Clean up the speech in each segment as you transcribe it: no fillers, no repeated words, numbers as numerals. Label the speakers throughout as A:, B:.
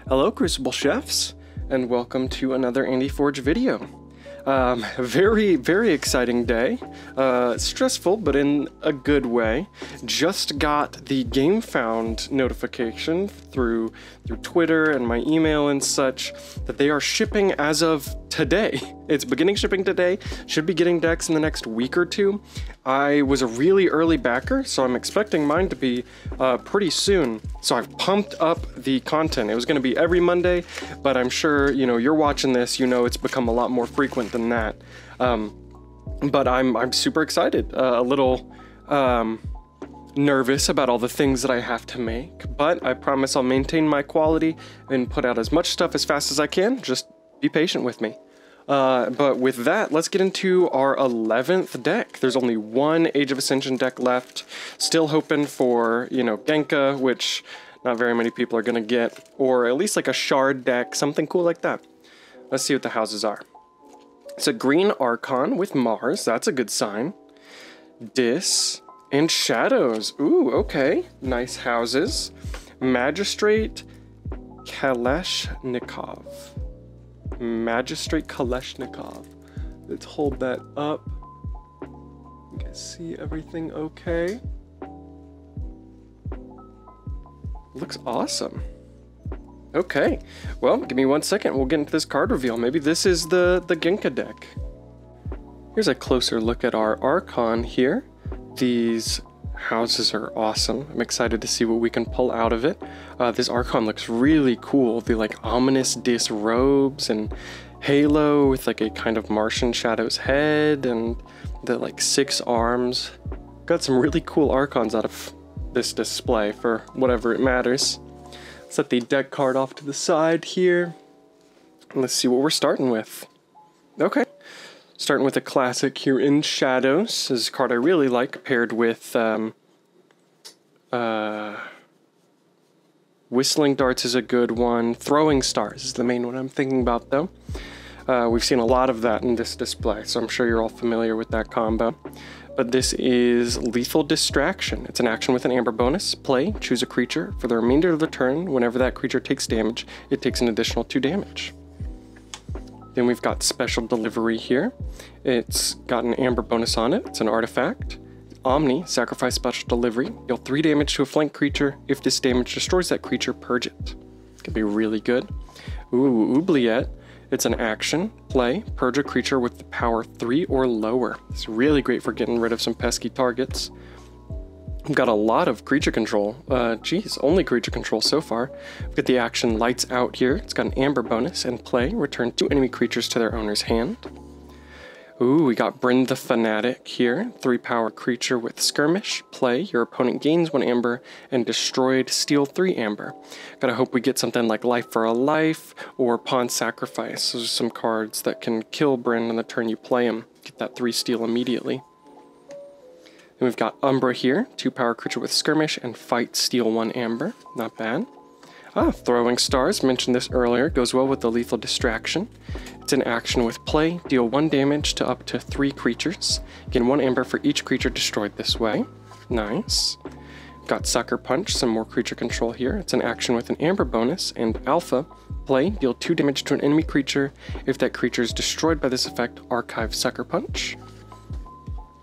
A: Hello Crucible Chefs, and welcome to another Andy Forge video. Very exciting day. Stressful, but in a good way. Just got the GameFound notification through Twitter and my email and such that they are shipping as of today. It's beginning shipping today. Should be getting decks in the next week or two. I was a really early backer, so I'm expecting mine to be pretty soon. So I've pumped up the content. It was going to be every Monday, but I'm sure, you're watching this, it's become a lot more frequent than that. But I'm super excited, a little nervous about all the things that I have to make, but I promise I'll maintain my quality and put out as much stuff as fast as I can. Just be patient with me. But with that, let's get into our 11th deck. There's only one Age of Ascension deck left. Still hoping for, Genka, which not very many people are going to get, or at least like a Shard deck, something cool like that. Let's see what the houses are. It's a green Archon with Mars. That's a good sign. Dis and Shadows. Ooh, okay. Nice houses. Magistrate Kalashnikov. Magistrate Kalashnikov. Let's hold that up. You guys see everything okay? Looks awesome. Okay, well, give me 1 second. We'll get into this card reveal. Maybe this is the Genka deck. Here's a closer look at our Archon here. These houses are awesome. I'm excited to see what we can pull out of it. This Archon looks really cool. The ominous disrobes and halo with a kind of Martian Shadow's head and the 6 arms. Got some really cool Archons out of this display for whatever it matters. Set the deck card off to the side here. Let's see what we're starting with. Okay. Starting with a classic here in Shadows. This is a card I really like, paired with Whistling Darts is a good one. Throwing Stars is the main one I'm thinking about, though. We've seen a lot of that in this display, so I'm sure you're all familiar with that combo. But this is Lethal Distraction. It's an action with an Amber bonus. Play, choose a creature. For the remainder of the turn, whenever that creature takes damage, it takes an additional 2 damage. Then we've got Special Delivery here. It's got an Amber bonus on it. It's an artifact. Omni, sacrifice Special Delivery. Deal 3 damage to a flank creature. If this damage destroys that creature, purge it. Could be really good. Ooh, Oubliette. It's an action. Play, purge a creature with the power 3 or lower. It's really great for getting rid of some pesky targets. We've got a lot of creature control. Only creature control so far. We've got the action Lights Out here. It's got an Amber bonus, and play, return 2 enemy creatures to their owner's hand. Ooh, we got Bryn the Fanatic here. 3 power creature with Skirmish. Play, your opponent gains 1 amber, and destroyed, steal 3 amber. Gotta hope we get something like Life for a Life, or Pawn Sacrifice. Those are some cards that can kill Bryn on the turn you play him. Get that 3 steal immediately. Then we've got Umbra here. 2 power creature with Skirmish, and fight, steal 1 amber. Not bad. Throwing Stars, mentioned this earlier, goes well with the Lethal Distraction. It's an action with play, deal 1 damage to up to 3 creatures. Gain 1 amber for each creature destroyed this way. Nice. Got Sucker Punch, some more creature control here. It's an action with an amber bonus, and alpha, play, deal 2 damage to an enemy creature. If that creature is destroyed by this effect, archive Sucker Punch.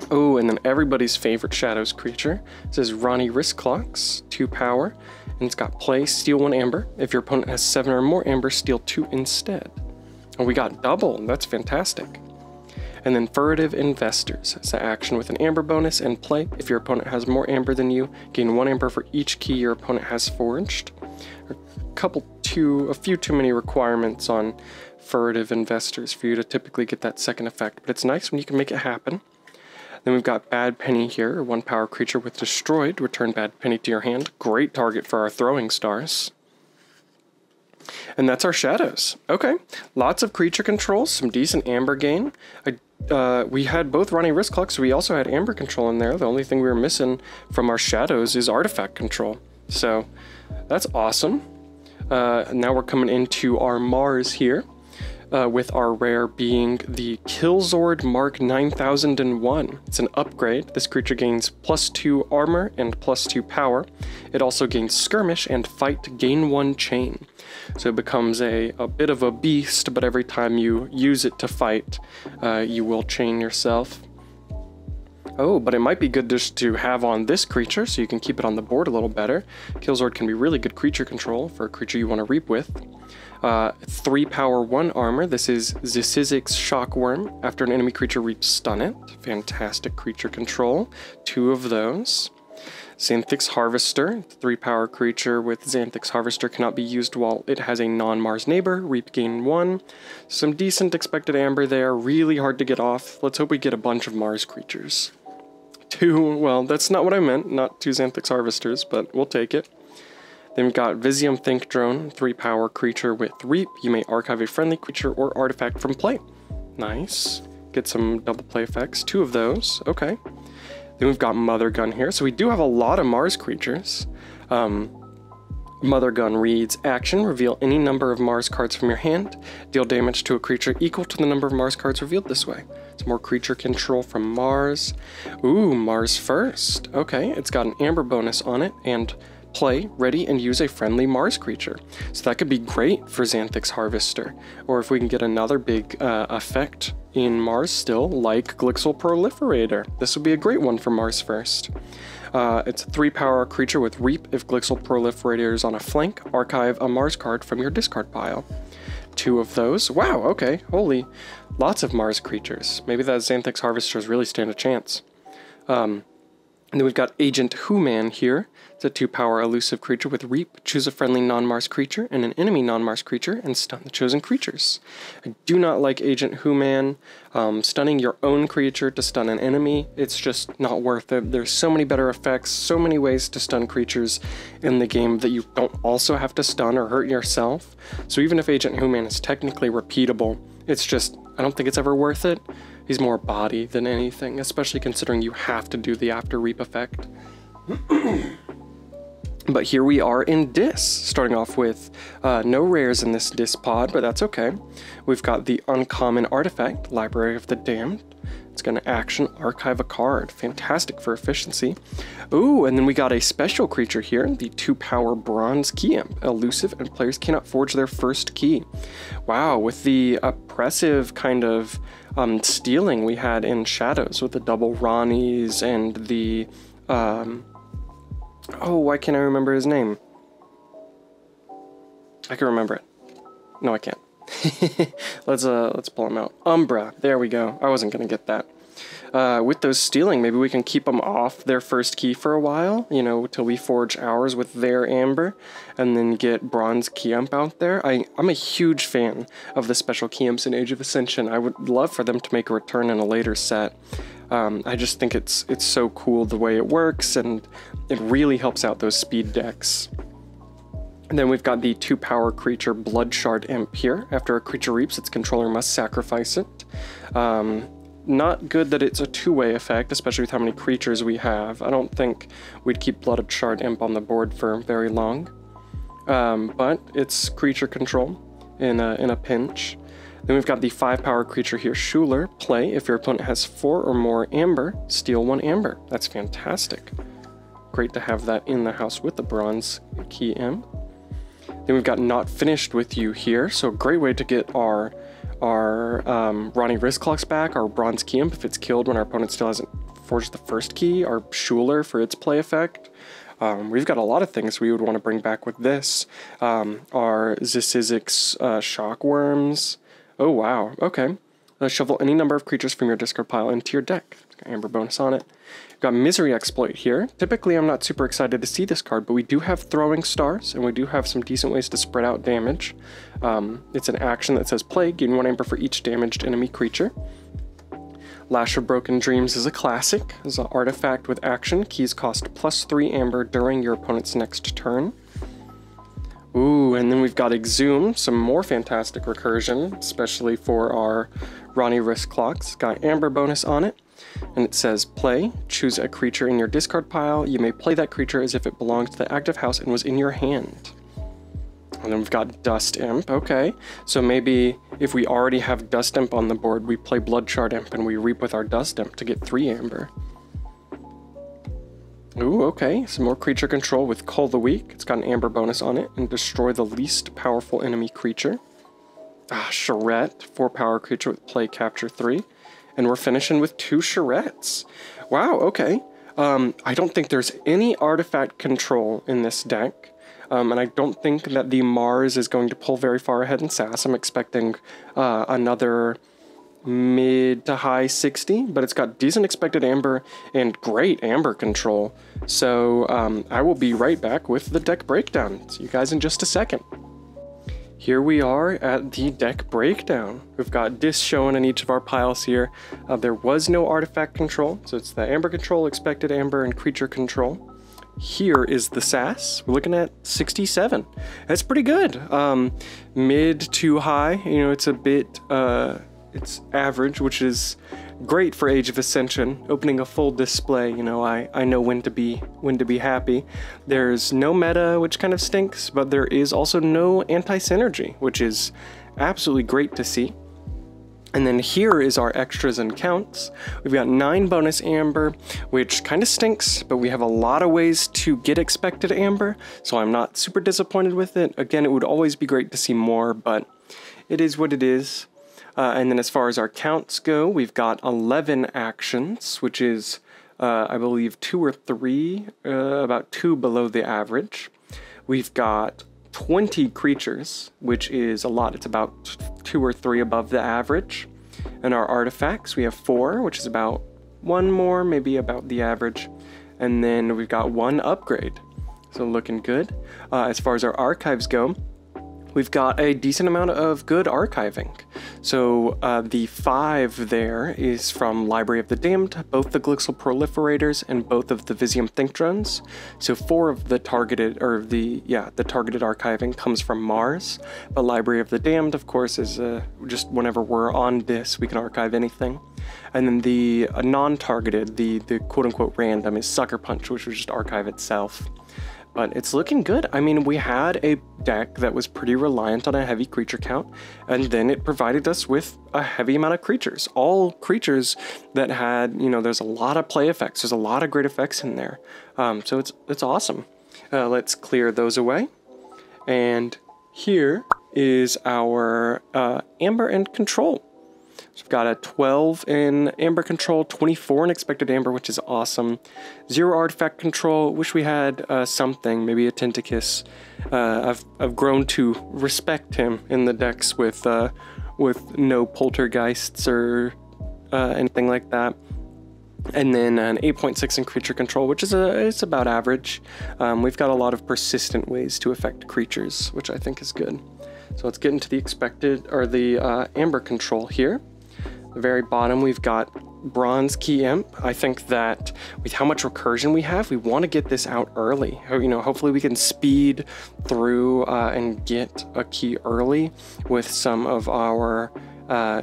A: Oh, and then everybody's favorite Shadows creature. This is Ronnie Wristclocks, 2 power, and it's got play, steal 1 amber. If your opponent has 7 or more amber, steal 2 instead. And we got double, that's fantastic. And then Furtive Investors. It's an action with an amber bonus, and play, if your opponent has more amber than you, gain 1 amber for each key your opponent has forged. A few too many requirements on Furtive Investors for you to typically get that second effect, but it's nice when you can make it happen. Then we've got Bad Penny here, 1 power creature with Destroyed. Return Bad Penny to your hand. Great target for our Throwing Stars. And that's our Shadows. Okay, lots of creature controls, some decent amber gain. We had both Ronnie Wristclocks, so we also had amber control in there. The only thing we were missing from our Shadows is artifact control. So that's awesome. Now we're coming into our Mars here. with our rare being the Killzord Mark 9001. It's an upgrade. This creature gains +2 armor and +2 power. It also gains skirmish and fight, gain 1 chain. So it becomes a bit of a beast, but every time you use it to fight, you will chain yourself. Oh, but it might be good just to have on this creature so you can keep it on the board a little better. Killzord can be really good creature control for a creature you want to reap with. 3 power, 1 armor. This is Zisizik's Shockworm. After an enemy creature reaps, stun it. Fantastic creature control. 2 of those. Xanthix Harvester. 3 power creature with Xanthix Harvester cannot be used while it has a non-Mars neighbor. Reap, gain 1. Some decent expected amber there. Really hard to get off. Let's hope we get a bunch of Mars creatures. 2, well, that's not what I meant. Not 2 Xanthix Harvesters, but we'll take it. Then we've got Visium Think Drone, 3 power creature with Reap. You may archive a friendly creature or artifact from play. Nice. Get some double play effects. 2 of those. Okay. Then we've got Mother Gun here. So we do have a lot of Mars creatures. Mother Gun reads, action, reveal any number of Mars cards from your hand. Deal damage to a creature equal to the number of Mars cards revealed this way. It's more creature control from Mars. Ooh, Mars first. Okay, it's got an amber bonus on it, and play, ready, and use a friendly Mars creature. So that could be great for Xanthix Harvester. Or if we can get another big effect in Mars still, like Glixel Proliferator. This would be a great one for Mars first. It's a 3 power creature with Reap. If Glixel Proliferator is on a flank, archive a Mars card from your discard pile. 2 of those. Wow, okay, holy. Lots of Mars creatures. Maybe that Xanthix Harvesters really stand a chance. And then we've got Agent Human here. It's a 2 power elusive creature with Reap. Choose a friendly non-Mars creature and an enemy non-Mars creature and stun the chosen creatures. I do not like Agent Human. Stunning your own creature to stun an enemy, it's just not worth it. There's so many better effects, so many ways to stun creatures in the game that you don't also have to stun or hurt yourself. So even if Agent Human is technically repeatable, it's just, I don't think it's ever worth it. He's more body than anything, especially considering you have to do the after reap effect. But here we are in Dis, starting off with no rares in this Dis pod, but that's okay. We've got the uncommon artifact, Library of the Damned. It's going to action archive a card. Fantastic for efficiency. Ooh, and then we got a special creature here, the 2 power Bronze Key Imp, elusive, and players cannot forge their first key. Wow, with the oppressive kind of stealing we had in Shadows with the double Ronnies and the oh, why can't I remember his name? I can remember it. No, I can't. Let's pull him out. Umbra, there we go. I wasn't gonna get that. With those stealing, maybe we can keep them off their first key for a while, you know, till we forge ours with their amber, and then get Bronze Key Imp out there. I'm a huge fan of the special Key Imps in Age of Ascension. I would love for them to make a return in a later set. I just think it's so cool the way it works, and it really helps out those speed decks. And then we've got the 2 power creature Bloodshard Imp here. After a creature reaps, its controller must sacrifice it. Not good that it's a 2-way effect, especially with how many creatures we have. I don't think we'd keep Bloodshard Imp on the board for very long. But it's creature control in a pinch. Then we've got the 5 power creature here, Schuler. Play. If your opponent has 4 or more amber, steal 1 amber. That's fantastic. Great to have that in the house with the Bronze Key Imp. Then we've got Not Finished With You here, so a great way to get our Ronnie Wristclocks back, our Bronze Key Imp if it's killed when our opponent still hasn't forged the first key, our Schuler for its play effect. We've got a lot of things we would want to bring back with this. Our Zisizik's Shockworms. Oh wow, okay. Shuffle any number of creatures from your discard pile into your deck. Amber bonus on it. We've got Misery Exploit here. Typically I'm not super excited to see this card, but we do have Throwing Stars, and we do have some decent ways to spread out damage. It's an action that says play, gain 1 amber for each damaged enemy creature. Lash of Broken Dreams is a classic. It's an artifact with action. Keys cost +3 amber during your opponent's next turn. Ooh, and then we've got Exhume, some more fantastic recursion, especially for our Ronnie Wristclocks. Got amber bonus on it, and it says play, choose a creature in your discard pile. You may play that creature as if it belonged to the active house and was in your hand. And then we've got Dust Imp. Okay, so maybe if we already have Dust Imp on the board, we play Bloodshard Imp and we reap with our Dust Imp to get 3 amber. Ooh, okay, some more creature control with Cull the Weak. It's got an amber bonus on it, and destroy the least powerful enemy creature. Ah, Charette, 4 power creature with play capture 3. And we're finishing with 2 Charettes. Wow, okay. I don't think there's any artifact control in this deck. And I don't think that the Mars is going to pull very far ahead in SAS. I'm expecting another mid to high 60, but it's got decent expected amber and great amber control. So I will be right back with the deck breakdown. See you guys in just a second. Here we are at the deck breakdown. We've got discs showing in each of our piles here. There was no artifact control, so it's the amber control, expected amber, and creature control. Here is the SAS. We're looking at 67. That's pretty good. Mid to high, you know, it's a bit, it's average, which is great for Age of Ascension. Opening a full display, you know, I know when to be happy. There's no meta, which kind of stinks, but there is also no anti-synergy, which is absolutely great to see. And then here is our extras and counts. We've got 9 bonus amber, which kind of stinks, but we have a lot of ways to get expected amber, so I'm not super disappointed with it. Again, it would always be great to see more, but it is what it is. And then as far as our counts go, we've got 11 actions, which is, I believe, 2 or 3, about 2 below the average. We've got 20 creatures, which is a lot. It's about 2 or 3 above the average. And our artifacts, we have 4, which is about 1 more, maybe about the average. And then we've got 1 upgrade. So looking good. As far as our archives go, we've got a decent amount of good archiving. So the 5 there is from Library of the Damned, both the Glixel Proliferators and both of the Visium Think Drones. So 4 of the targeted, or the targeted archiving comes from Mars. But Library of the Damned, of course, is just whenever we're on this, we can archive anything. And then the non-targeted, the quote-unquote random, is Sucker Punch, which would just archive itself. But it's looking good. I mean, we had a deck that was pretty reliant on a heavy creature count, and then it provided us with a heavy amount of creatures. All creatures that had, you know, there's a lot of play effects. There's a lot of great effects in there. So it's awesome. Let's clear those away. And here is our Amber and Control. So we've got a 12 in Amber Control, 24 in Expected Amber, which is awesome. 0 Artifact Control, wish we had something, maybe a Tentacus. I've grown to respect him in the decks with no Poltergeists or anything like that. And then an 8.6 in Creature Control, which is it's about average. We've got a lot of persistent ways to affect creatures, which I think is good. So let's get into the expected, or the Amber Control here. The very bottom, we've got Bronze Key Imp. I think that with how much recursion we have, we want to get this out early. You know, hopefully we can speed through and get a key early with some of our,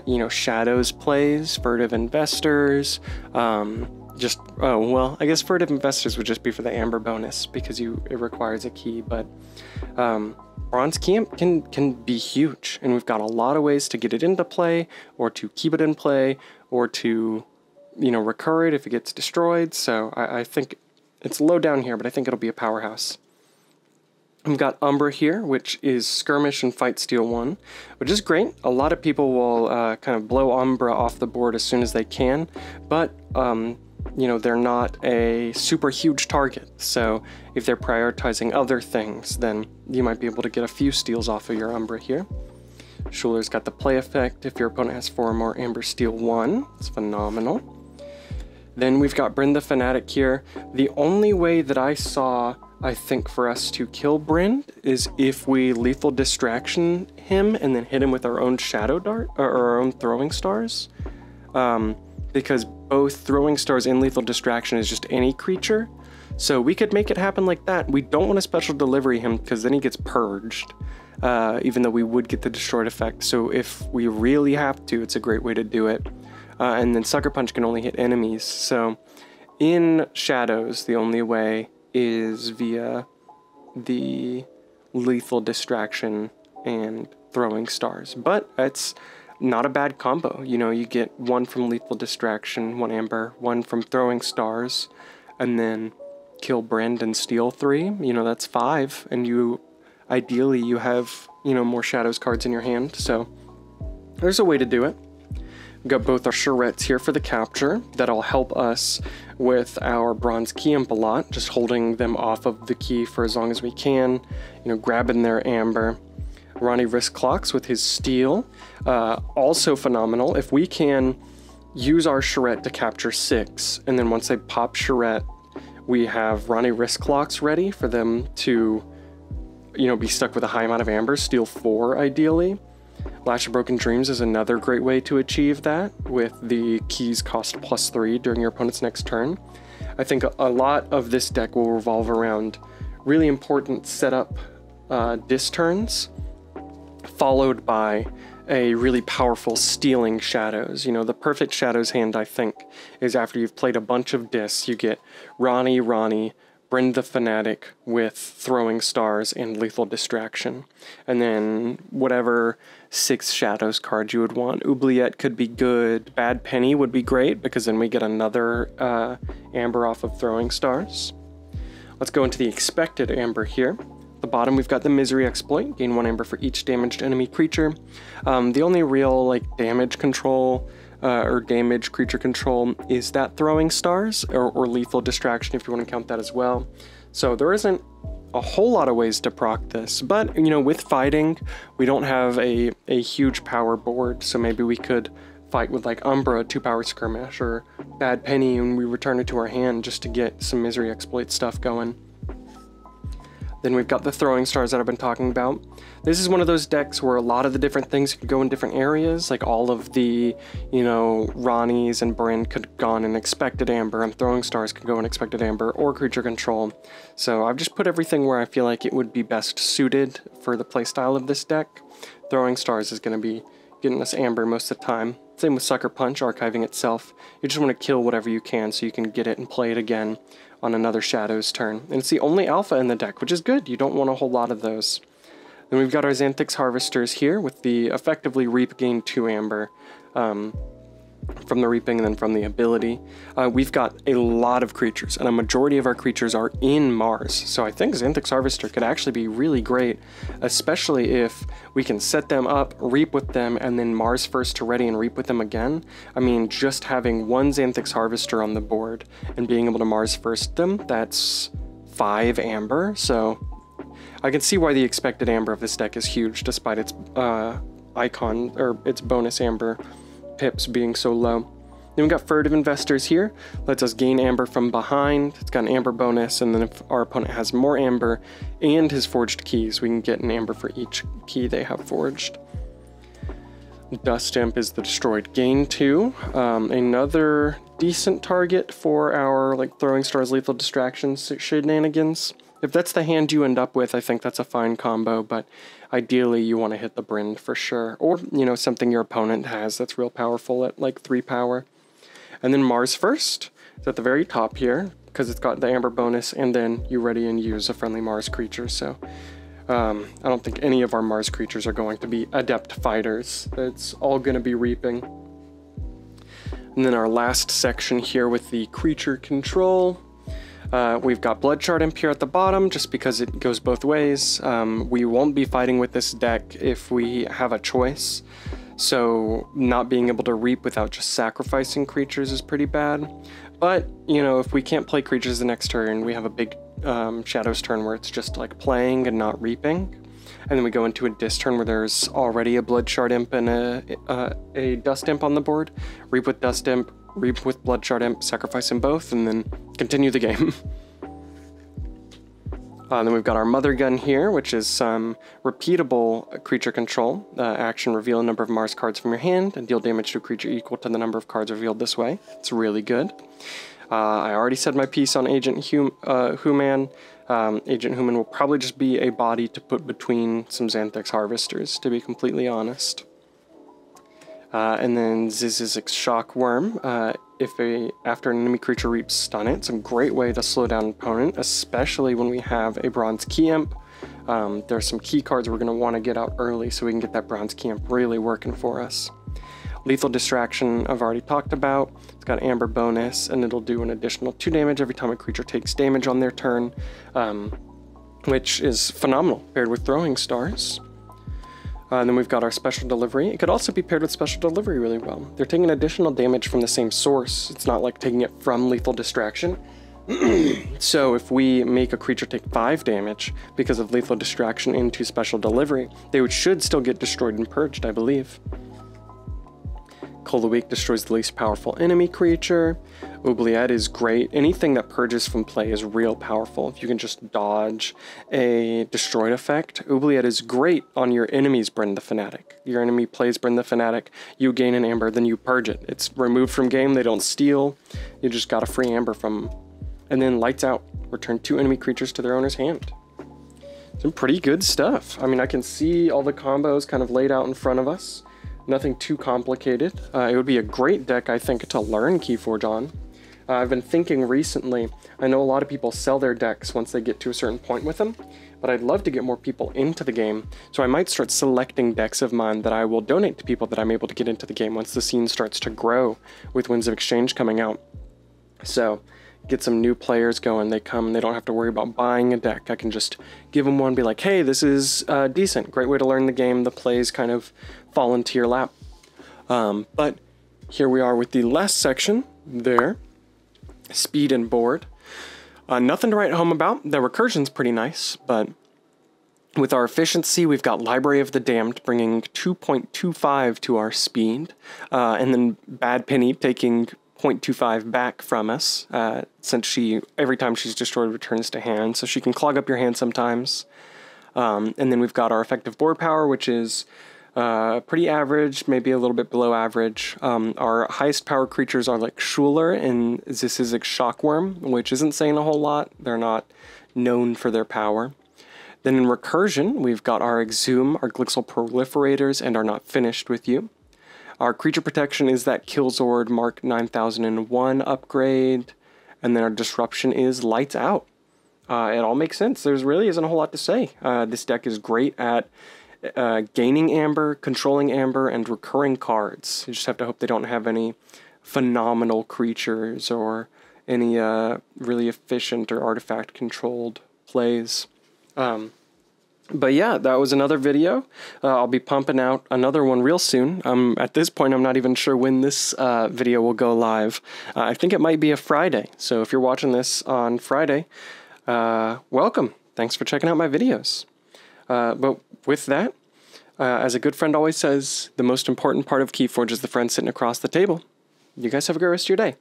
A: you know, Shadows plays, Furtive Investors, well, I guess Furtive Investors would just be for the Amber bonus because it requires a key, but Bronze Key Imp can be huge, and we've got a lot of ways to get it into play, or to keep it in play, or to, you know, recur it if it gets destroyed. So I think it's low down here, but I think it'll be a powerhouse. We've got Umbra here, which is Skirmish and Fight Steal 1, which is great. A lot of people will kind of blow Umbra off the board as soon as they can, but you know, they're not a super huge target, so if they're prioritizing other things, then you might be able to get a few steals off of your Umbra here. Schuler's got the play effect. If your opponent has 4 or more Amber, steal 1. It's phenomenal. Then we've got Brynn the Fanatic here. The only way that I saw, I think, for us to kill Brynn is if we Lethal Distraction him and then hit him with our own Shadow Dart, or our own Throwing Stars. Because both Throwing Stars and Lethal Distraction is just any creature. So we could make it happen like that. We don't want to special delivery him because then he gets purged, even though we would get the destroyed effect. So if we really have to, it's a great way to do it. And then Sucker Punch can only hit enemies. So in Shadows, the only way is via the Lethal Distraction and Throwing Stars. But it's not a bad combo. You know, you get 1 from Lethal Distraction, 1 Amber, 1 from Throwing Stars, and then kill Brand and steal 3. You know, that's 5, and you ideally you have, you know, more Shadows cards in your hand, so there's a way to do it. We've got both our Charettes here for the capture. That'll help us with our Bronze Key Imp a lot, just holding them off of the key for as long as we can, you know, grabbing their Amber. Ronnie Wrist Clocks with his Steel, also phenomenal. If we can use our Charette to capture 6, and then once they pop Charette, we have Ronnie Wrist Clocks ready for them to, you know, be stuck with a high amount of Amber, steal 4 ideally. Lash of Broken Dreams is another great way to achieve that, with the keys cost +3 during your opponent's next turn. I think a lot of this deck will revolve around really important setup dis turns, followed by a really powerful stealing Shadows. You know, the perfect Shadows hand, I think, is after you've played a bunch of discs, you get Ronnie, Brend the Fanatic with Throwing Stars and Lethal Distraction. And then whatever 6 Shadows cards you would want. Oubliette could be good. Bad Penny would be great, because then we get another Amber off of Throwing Stars. Let's go into the expected Amber here. At the bottom, we've got the Misery Exploit. Gain 1 Amber for each damaged enemy creature. The only real damage control or damage creature control is that Throwing Stars, or Lethal Distraction if you want to count that as well. So there isn't a whole lot of ways to proc this, but you know, with fighting, we don't have a huge power board, so maybe we could fight with like Umbra, 2-power Skirmish, or Bad Penny, and we return it to our hand just to get some Misery Exploit stuff going. Then we've got the Throwing Stars that I've been talking about. This is one of those decks where a lot of the different things could go in different areas, like all of the, you know, Ronnies and Brand could go in Expected Amber, and Throwing Stars could go in Expected Amber, or Creature Control. So I've just put everything where I feel like it would be best suited for the playstyle of this deck. Throwing Stars is going to be getting us Amber most of the time. Same with Sucker Punch, archiving itself. You just want to kill whatever you can so you can get it and play it again on another Shadows turn. And it's the only alpha in the deck, which is good. You don't want a whole lot of those. Then we've got our Xanthics Harvesters here with the effectively Reap, gain 2 Amber from the Reaping and then from the ability. We've got a lot of creatures, and a majority of our creatures are in Mars. So I think Xanthics Harvester could actually be really great, especially if we can set them up, Reap with them, and then Mars first to ready and Reap with them again. I mean, just having 1 Xanthics Harvester on the board and being able to Mars first them, that's 5 Amber. So I can see why the expected Amber of this deck is huge, despite its icon, or its bonus Amber pips being so low. Then we've got Furtive Investors here. Lets us gain Amber from behind. It's got an Amber bonus, and then if our opponent has more Amber and his forged keys, we can get an Amber for each key they have forged. Dust Imp is the destroyed gain 2. Another decent target for our Throwing Stars, Lethal Distractions shenanigans. If that's the hand you end up with, I think that's a fine combo, but ideally you want to hit the Brand for sure. Or, you know, something your opponent has that's real powerful at 3 power. And then Mars first. It's at the very top here, because it's got the Amber bonus, and then you ready and use a friendly Mars creature. So I don't think any of our Mars creatures are going to be adept fighters. It's all going to be Reaping. And then our last section here with the creature control. We've got Bloodshard Imp here at the bottom, just because it goes both ways. We won't be fighting with this deck if we have a choice, so not being able to Reap without just sacrificing creatures is pretty bad. But, you know, if we can't play creatures the next turn, we have a big Shadows turn where it's just playing and not Reaping. And then we go into a Dis turn where there's already a Bloodshard Imp and a Dust Imp on the board. Reap with Dust Imp, Reap with Bloodshard Imp, sacrifice them both, and then continue the game. Then we've got our Mother Gun here, which is some repeatable creature control. Action: reveal a number of Mars cards from your hand and deal damage to a creature equal to the number of cards revealed this way. It's really good. I already said my piece on Agent Human. Agent Human will probably just be a body to put between some Xanthics Harvesters, to be completely honest. And then Zizizic Shockworm. After an enemy creature reaps, stun it. It's a great way to slow down an opponent, especially when we have a Bronze Key Imp. There are some key cards we're going to want to get out early so we can get that bronze key amp really working for us. Lethal Distraction I've already talked about. It's got Amber bonus, and it'll do an additional 2 damage every time a creature takes damage on their turn, which is phenomenal paired with Throwing Stars. And then we've got our Special Delivery. It could also be paired with Special Delivery really well. They're taking additional damage from the same source. It's not like taking it from Lethal Distraction. So if we make a creature take 5 damage because of Lethal Distraction into Special Delivery, they should still get destroyed and purged, I believe. Cold Awake destroys the least powerful enemy creature. Oubliette is great. Anything that purges from play is real powerful. If you can just dodge a destroyed effect, Oubliette is great on your enemy's Brynn the Fanatic. Your enemy plays Brynn the Fanatic, you gain an Amber, then you purge it. It's removed from game, they don't steal. You just got a free Amber from them. And then Lights Out. Return 2 enemy creatures to their owner's hand. Some pretty good stuff. I mean, I can see all the combos kind of laid out in front of us. Nothing too complicated. It would be a great deck, I think, to learn Keyforge on. I've been thinking recently, I know a lot of people sell their decks once they get to a certain point with them, but I'd love to get more people into the game, so I might start selecting decks of mine that I will donate to people that I'm able to get into the game once the scene starts to grow with Winds of Exchange coming out. So, get some new players going. They come and they don't have to worry about buying a deck. I can just give them one, be like, hey, this is decent. Great way to learn the game. The plays kind of fall into your lap. But here we are with the last section there. Speed and board. Nothing to write home about. The recursion's pretty nice, but with our efficiency, we've got Library of the Damned bringing 2.25 to our speed, and then Bad Penny taking 0.25 back from us, since every time she's destroyed returns to hand, so she can clog up your hand sometimes. And then we've got our effective board power, which is pretty average, maybe a little bit below average. Our highest power creatures are like Schuler and Zizizic Shockworm, which isn't saying a whole lot. They're not known for their power. Then in recursion, we've got our Exhume, our Glixel Proliferators, and our Not Finished with You. Our creature protection is that Killzord Mark 9001 upgrade, and then our disruption is Lights Out. It all makes sense. There really isn't a whole lot to say. This deck is great at gaining Amber, controlling Amber, and recurring cards. You just have to hope they don't have any phenomenal creatures or any really efficient or artifact-controlled plays. But yeah, that was another video. I'll be pumping out another one real soon. At this point, I'm not even sure when this video will go live. I think it might be a Friday. So if you're watching this on Friday, welcome. Thanks for checking out my videos. But with that, as a good friend always says, the most important part of Keyforge is the friend sitting across the table. You guys have a great rest of your day.